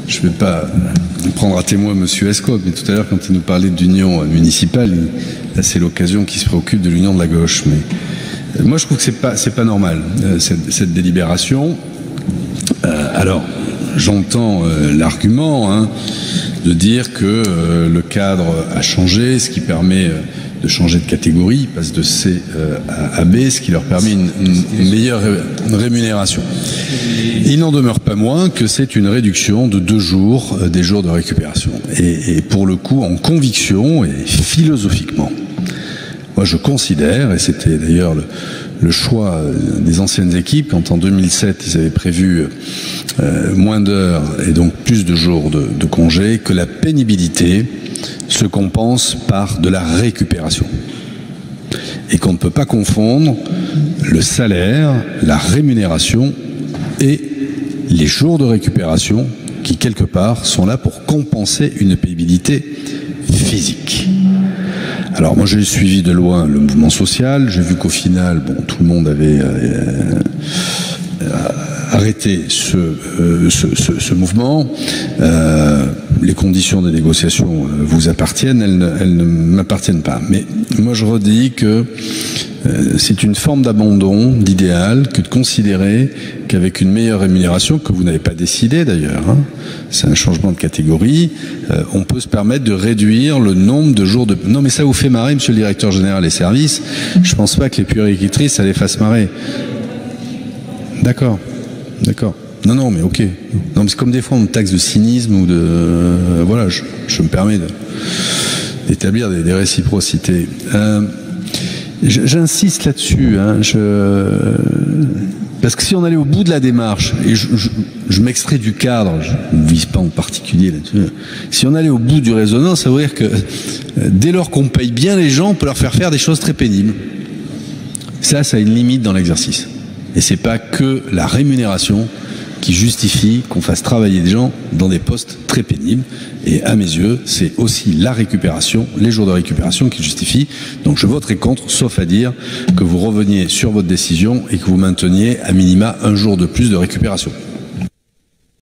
je ne vais pas prendre à témoin Monsieur Escot, mais tout à l'heure, quand il nous parlait d'union municipale, là, c'est l'occasion qu'il se préoccupe de l'union de la gauche. Mais moi, je trouve que c'est pas normal, cette délibération. Alors, j'entends l'argument de dire que le cadre a changé, ce qui permet de changer de catégorie, il passe de C à B, ce qui leur permet une meilleure rémunération. Il n'en demeure pas moins que c'est une réduction de 2 jours des jours de récupération. Et pour le coup, en conviction et philosophiquement, moi je considère, et c'était d'ailleurs le choix des anciennes équipes, quand en 2007 ils avaient prévu moins d'heures et donc plus de jours de congé, que la pénibilité se compense par de la récupération. Et qu'on ne peut pas confondre le salaire, la rémunération et les jours de récupération qui, quelque part, sont là pour compenser une pénibilité physique. Alors moi j'ai suivi de loin le mouvement social, j'ai vu qu'au final, bon, tout le monde avait arrêté ce mouvement. Les conditions des négociations vous appartiennent, elles ne m'appartiennent pas. Mais moi je redis que c'est une forme d'abandon, d'idéal, que de considérer qu'avec une meilleure rémunération, que vous n'avez pas décidé d'ailleurs, c'est un changement de catégorie, on peut se permettre de réduire le nombre de jours de... Non mais ça vous fait marrer, monsieur le directeur général des services, je pense pas que les puéricultrices, ça les fasse marrer. D'accord. Non, mais ok. Non, mais c'est comme des fois on me taxe de cynisme ou de... voilà, je me permets d'établir des réciprocités. J'insiste là-dessus, parce que si on allait au bout de la démarche, et je m'extrais du cadre, je ne vise pas en particulier là-dessus, si on allait au bout du raisonnement, ça veut dire que dès lors qu'on paye bien les gens, on peut leur faire des choses très pénibles. Ça a une limite dans l'exercice. Et c'est pas que la rémunération qui justifie qu'on fasse travailler des gens dans des postes très pénibles. Et à mes yeux, c'est aussi la récupération, les jours de récupération qui justifient. Donc je voterai contre, sauf à dire que vous reveniez sur votre décision et que vous mainteniez à minima 1 jour de plus de récupération.